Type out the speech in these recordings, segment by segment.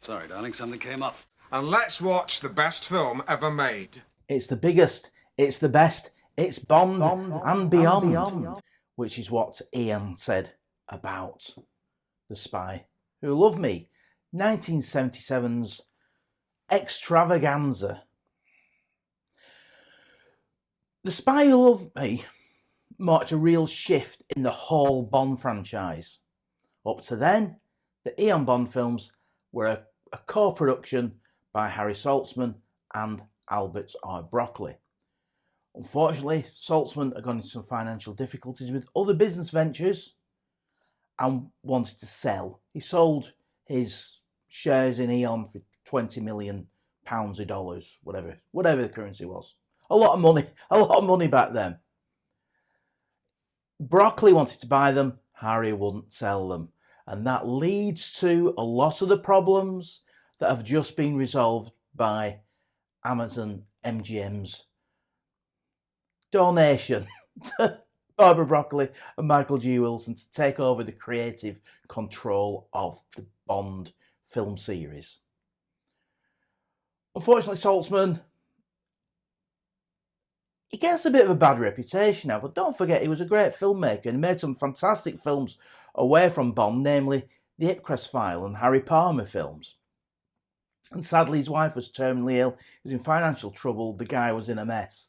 Sorry, darling, something came up. And let's watch the best film ever made. It's the biggest, it's the best, it's Bond, and beyond, which is what Ian said about The Spy Who Loved Me, 1977's extravaganza. The Spy Who Loved Me marked a real shift in the whole Bond franchise. Up to then, the Eon Bond films were a co-production by Harry Saltzman and Albert R. Broccoli. Unfortunately, Saltzman had gone into some financial difficulties with other business ventures and wanted to sell. He sold his shares in Eon for £20 million or dollars, whatever the currency was. A lot of money back then. Broccoli wanted to buy them, Harry wouldn't sell them. And that leads to a lot of the problems that have just been resolved by Amazon MGM's donation to Barbara Broccoli and Michael G. Wilson to take over the creative control of the Bond film series. Unfortunately, Saltzman, he gets a bit of a bad reputation now, but don't forget he was a great filmmaker and made some fantastic films away from Bond, namely the Ipcress File and Harry Palmer films. And sadly, his wife was terminally ill, he was in financial trouble, the guy was in a mess.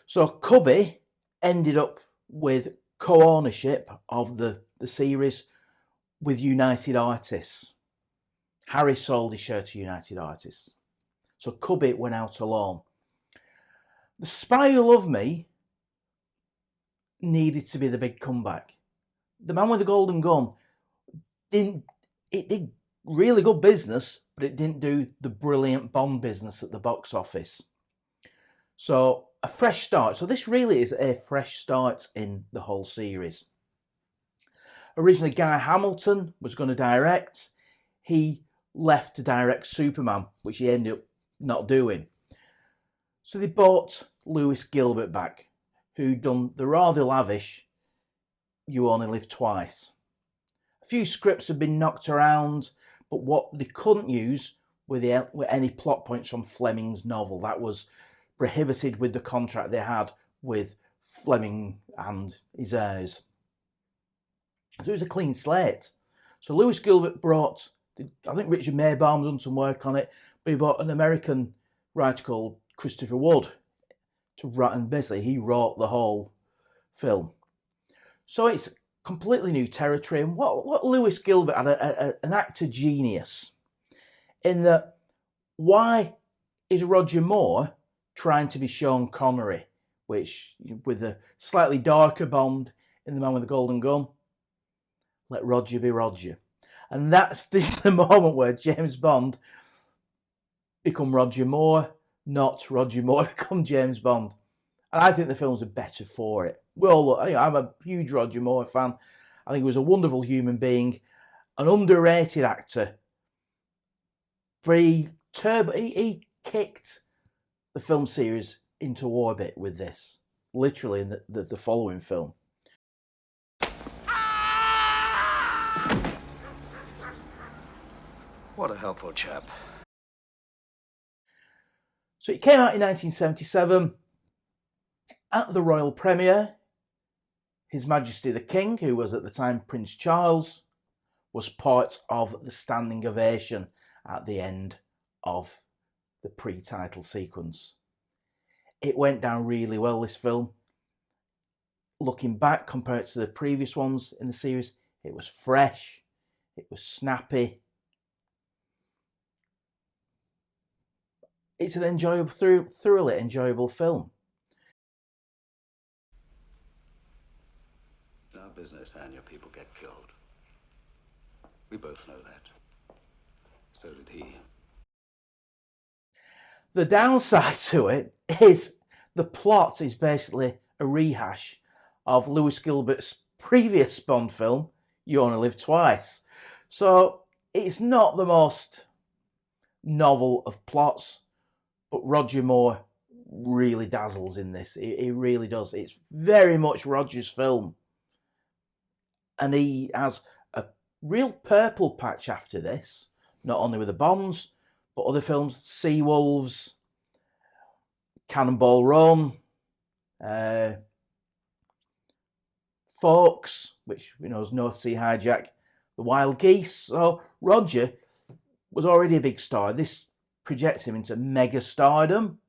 So Cubby ended up with co-ownership of the series with United Artists. Harry sold his share to United Artists. So Cubby went out alone. The Spy Who Loved Me needed to be the big comeback. The Man with the Golden Gun did really good business, but it didn't do the brilliant Bond business at the box office. So a fresh start. So this really is a fresh start in the whole series. Originally, Guy Hamilton was going to direct. He left to direct Superman, which he ended up not doing. So they bought Lewis Gilbert back, who'd done the rather lavish You Only Live Twice. A few scripts had been knocked around, but what they couldn't use were any plot points from Fleming's novel. That was prohibited with the contract they had with Fleming and his heirs. So it was a clean slate. So Lewis Gilbert brought, I think Richard Maybaum done some work on it, but he brought an American writer called Christopher Wood to write, and basically he wrote the whole film. So it's completely new territory. And what Lewis Gilbert had an actor genius in that. Why is Roger Moore trying to be Sean Connery, which with a slightly darker Bond in The Man with the Golden Gun? Let Roger be Roger. And this is the moment where James Bond become Roger Moore, not Roger Moore become James Bond. And I think the films are better for it. I'm a huge Roger Moore fan. I think he was a wonderful human being, an underrated actor. But he kicked the film series into orbit with this, literally in the following film. What a helpful chap. So it came out in 1977. At the royal premiere, His Majesty the King, who was at the time Prince Charles, was part of the standing ovation at the end of the pre-title sequence. It went down really well, this film. Looking back, compared to the previous ones in the series, it was fresh, it was snappy. It's an enjoyable, thoroughly enjoyable film. It's our business, and your people get killed. We both know that. So did he. The downside to it is the plot is basically a rehash of Lewis Gilbert's previous Bond film, You Only Live Twice. So it's not the most novel of plots, but Roger Moore really dazzles in this. He really does. It's very much Roger's film. And he has a real purple patch after this. not only with the Bonds, but other films, Seawolves, Cannonball Run, Forks, which we know is North Sea Hijack, The Wild Geese. So Roger was already a big star. This projects him into mega stardom.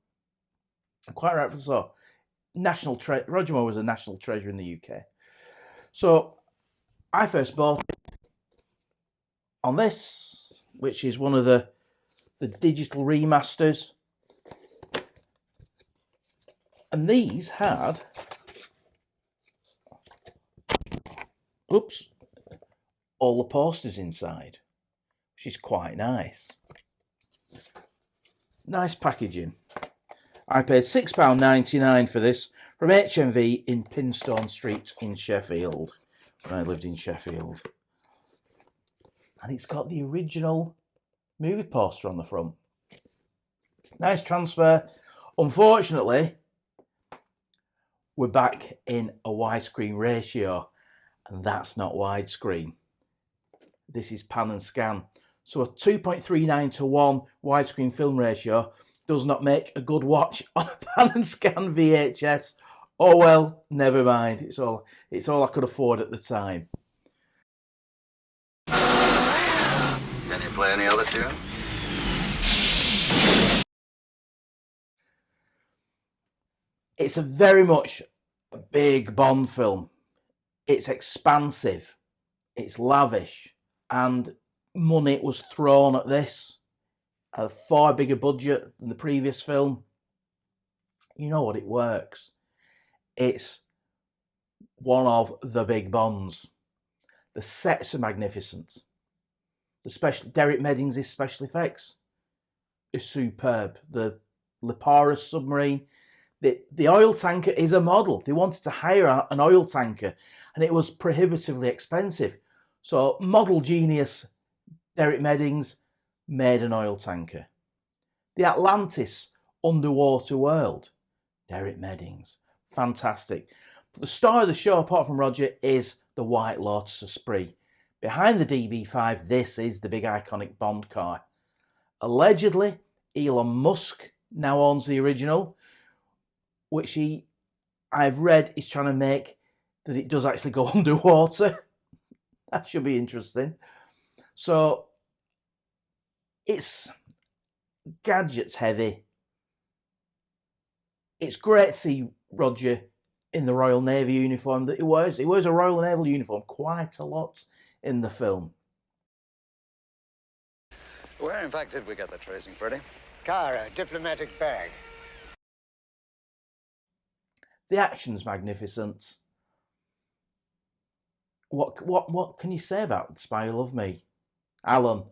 Quite rightfully so. Roger Moore was a national treasure in the UK. So I first bought it on this, which is one of the digital remasters. And these had, all the posters inside, which is quite nice. Nice packaging. I paid £6.99 for this from HMV in Pinstone Street in Sheffield, when I lived in Sheffield. And it's got the original movie poster on the front. Nice transfer. Unfortunately, we're back in a widescreen ratio, and that's not widescreen. This is pan and scan. So a 2.39 to 1 widescreen film ratio does not make a good watch on a pan and scan VHS. Oh well, never mind. It's all I could afford at the time. Can you play any other tune? It's a very much a big Bond film. It's expansive, it's lavish, and money was thrown at this. A far bigger budget than the previous film. You know what, it works. It's one of the big Bonds. The sets are magnificent. Derek Meddings' special effects is superb. The Lipara submarine, the oil tanker is a model. They wanted to hire an oil tanker, and it was prohibitively expensive. So model genius Derek Meddings made an oil tanker. The Atlantis underwater world, Derek Meddings. Fantastic. But the star of the show, apart from Roger, is the White Lotus Esprit. Behind the DB5, this is the big iconic Bond car. Allegedly, Elon Musk now owns the original, which I've read is trying to make that it does actually go underwater. That should be interesting. So it's gadgets heavy. It's great to see Roger in the Royal Navy uniform that he wears. He wears a Royal Naval uniform quite a lot in the film. Where, in fact, did we get the tracing, Freddie? Cara, diplomatic bag. The action's magnificent. What can you say about The Spy Who Loved Me? Alan.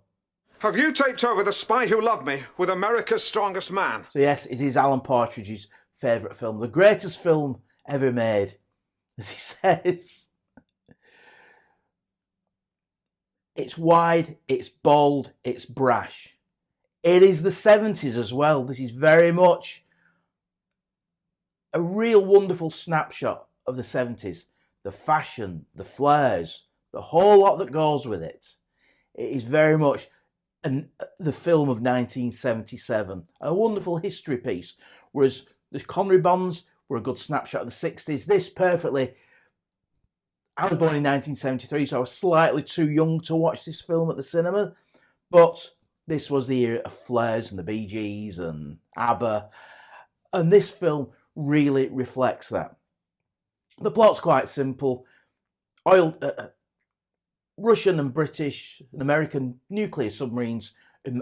Have you taped over The Spy Who Loved Me with America's Strongest Man? So yes, it is Alan Partridge's favourite film. The greatest film ever made, as he says. It's wide, it's bold, it's brash. It is the 70s as well. This is very much a real wonderful snapshot of the 70s. The fashion, the flares, the whole lot that goes with it. It is very much the film of 1977. A wonderful history piece. Whereas the Connery Bonds were a good snapshot of the 60s. This perfectly... I was born in 1973, so I was slightly too young to watch this film at the cinema. But this was the era of Flares and the Bee Gees and ABBA. And this film really reflects that. The plot's quite simple. Russian and British and American nuclear submarines are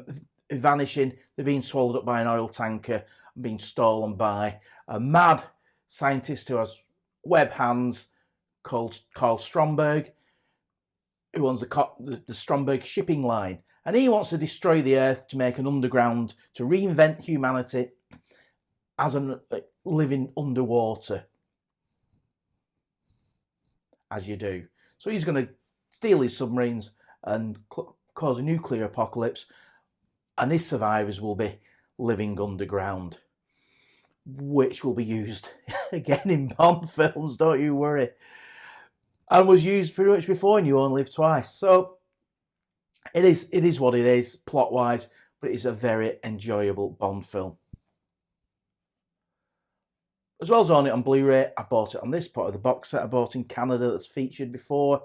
vanishing. They're being swallowed up by an oil tanker and being stolen by a mad scientist who has web hands called Carl Stromberg, who owns the Stromberg shipping line. And he wants to destroy the Earth to make an underground, to reinvent humanity as living underwater. As you do. So he's going to steal his submarines and cause a nuclear apocalypse, and his survivors will be living underground, which will be used again in Bond films, don't you worry, and was used pretty much before in You Only Live Twice. So It is what it is, plot-wise, but it is a very enjoyable Bond film. As well as owning it on Blu-ray, I bought it on this part of the box set I bought in Canada that's featured before.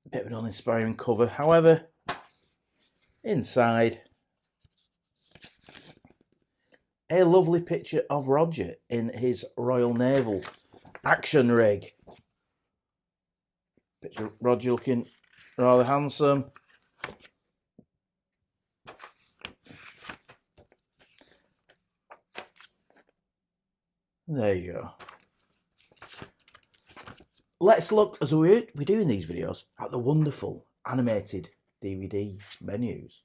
A bit of an uninspiring cover. However, inside, a lovely picture of Roger in his Royal Naval action rig. Picture of Roger looking rather handsome. There you go. Let's look, as we do in these videos, at the wonderful animated DVD menus.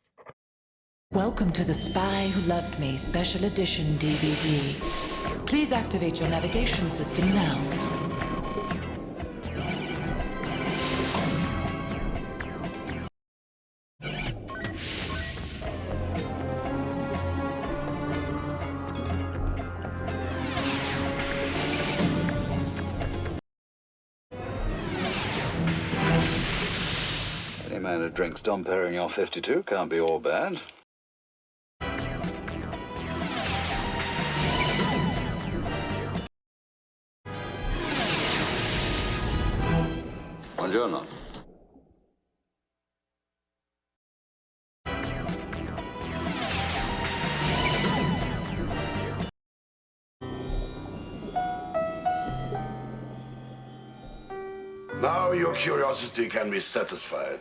Welcome to The Spy Who Loved Me Special Edition DVD. Please activate your navigation system now. Any man who drinks Dom Perignon 52 can't be all bad. Buongiorno. Now your curiosity can be satisfied.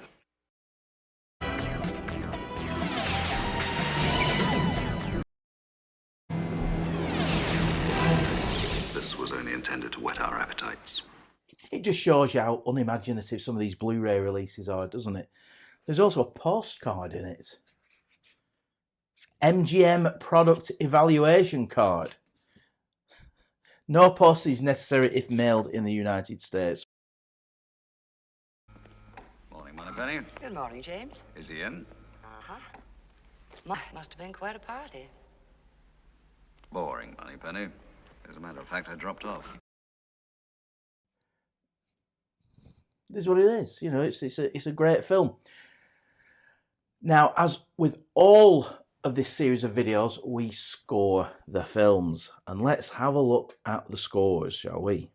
This was only intended to whet our appetites. It just shows you how unimaginative some of these Blu-ray releases are, doesn't it? There's also a postcard in it. MGM product evaluation card. No postage necessary if mailed in the United States. Morning, Moneypenny. Good morning, James. Is he in? Uh-huh. Must have been quite a party. Boring, Moneypenny. As a matter of fact, I dropped off. This is what it is. You know, it's a great film. Now, as with all of this series of videos, we score the films. And let's have a look at the scores, shall we?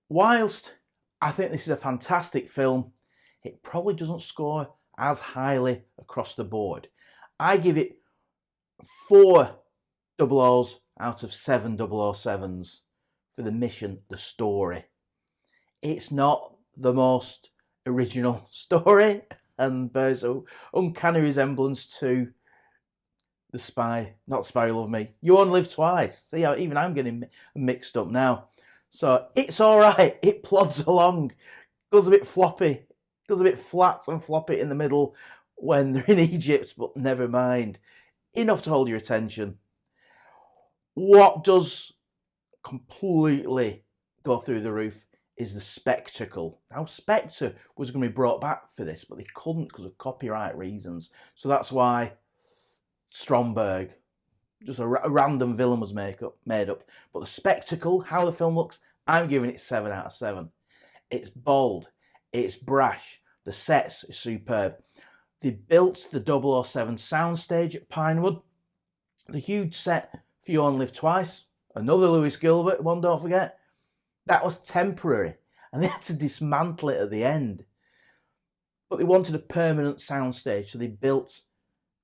Whilst I think this is a fantastic film, it probably doesn't score as highly across the board. I give it 4 00s out of 7 007s for the mission, the story. It's not the most original story, and there's an uncanny resemblance to The Spy, not Spy Who Loved Me. You Only Live Twice. See how even I'm getting mixed up now. So it's all right. It plods along, goes a bit floppy, goes a bit flat and floppy in the middle when they're in Egypt, but never mind. Enough to hold your attention. What does completely go through the roof is the spectacle. Now, Spectre was going to be brought back for this, but they couldn't because of copyright reasons. So that's why Stromberg, just a random villain, was made up. But the spectacle, how the film looks, I'm giving it 7 out of 7. It's bold. It's brash. The sets are superb. They built the 007 soundstage at Pinewood. The huge set for You Only Live Twice. Another Lewis Gilbert one, don't forget. That was temporary, and they had to dismantle it at the end. But they wanted a permanent soundstage, so they built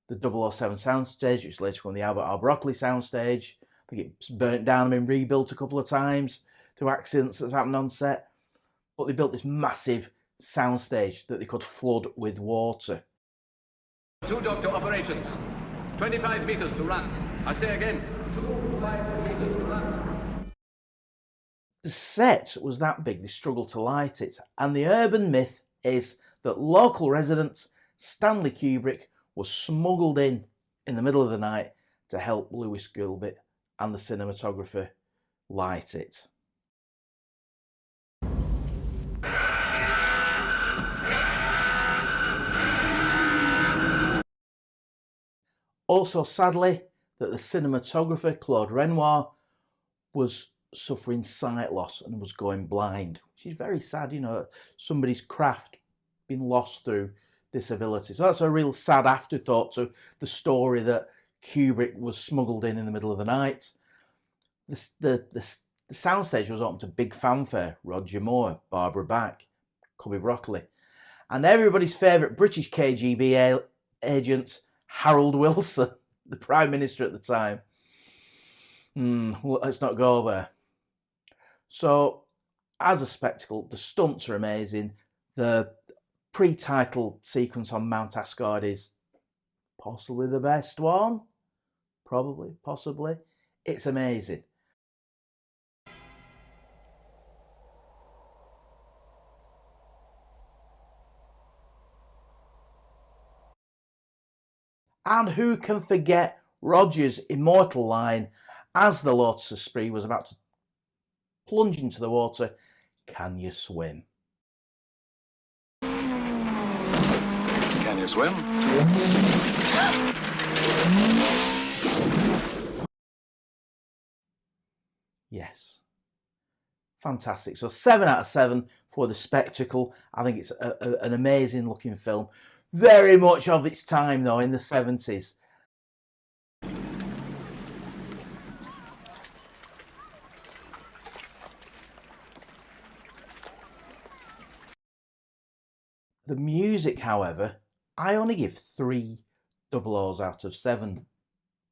the 007 soundstage, which later became the Albert R. Broccoli soundstage. I think it's burnt down and been rebuilt a couple of times through accidents that's happened on set. But they built this massive soundstage that they could flood with water. 2 doctor operations. 25 meters to run. I say again, 25 meters to run. The set was that big they struggled to light it, and the urban myth is that local resident Stanley Kubrick was smuggled in the middle of the night to help Lewis Gilbert and the cinematographer light it. Also, sadly, that the cinematographer Claude Renoir was suffering sight loss and was going blind, which is very sad, you know, somebody's craft being lost through disability. So that's a real sad afterthought to the story that Kubrick was smuggled in the middle of the night. The soundstage was open to big fanfare: Roger Moore, Barbara Bach, Cubby Broccoli, and everybody's favourite British KGB agent, Harold Wilson, the Prime Minister at the time. Let's not go there. So, as a spectacle, the stunts are amazing. The pre-title sequence on Mount Asgard is possibly the best one. Probably, possibly. It's amazing. And who can forget Roger's immortal line as the Lotus Esprit was about to plunge into the water: "Can you swim?" Can you swim? Yes. Fantastic. So 7 out of 7 for the spectacle. I think it's an amazing looking film. Very much of its time though, in the 70s. The music, however, I only give 3 00s out of 7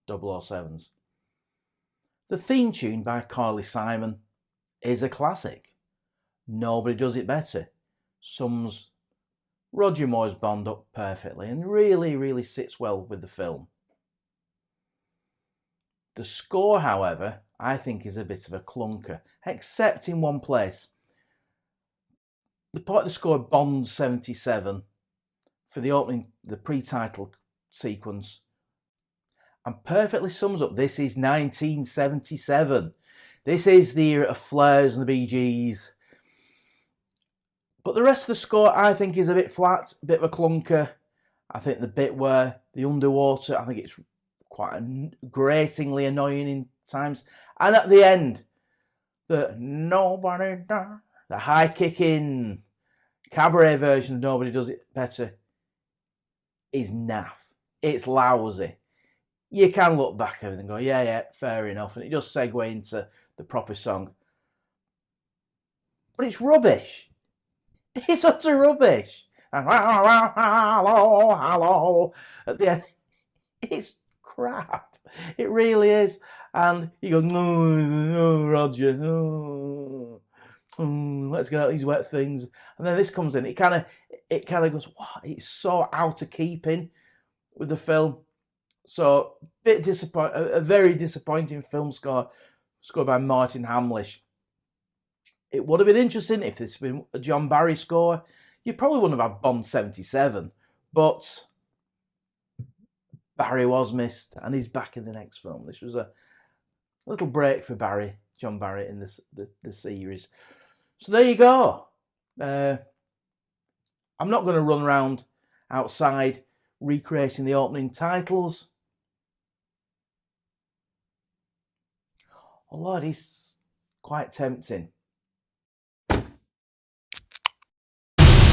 007s. The theme tune by Carly Simon is a classic. Nobody does it better. Sums Roger Moore's Bond up perfectly and really, really sits well with the film. The score, however, I think is a bit of a clunker, except in one place. The part of the score, Bond 77, for the opening, the pre-title sequence, and perfectly sums up this is 1977. This is the era of Flares and the Bee Gees. But the rest of the score, I think, is a bit flat, a bit of a clunker. I think the bit where the underwater, I think it's quite gratingly annoying in times. And at the end, the Nobody Does, the high-kicking cabaret version of Nobody Does It Better is naff. It's lousy. You can look back at it and go, yeah, fair enough. And it does segue into the proper song. But it's rubbish. It's utter rubbish. And hello, at the end. It's crap. It really is. And you go, no, Roger, no. Let's get out these wet things. And then this comes in. It kind of goes, wow, it's so out of keeping with the film. So a very disappointing film score by Martin Hamlish. It would have been interesting if this had been a John Barry score. You probably wouldn't have had Bond 77, but Barry was missed, and he's back in the next film. This was a little break for John Barry in the series. So there you go. I'm not going to run around outside recreating the opening titles. Although it is quite tempting.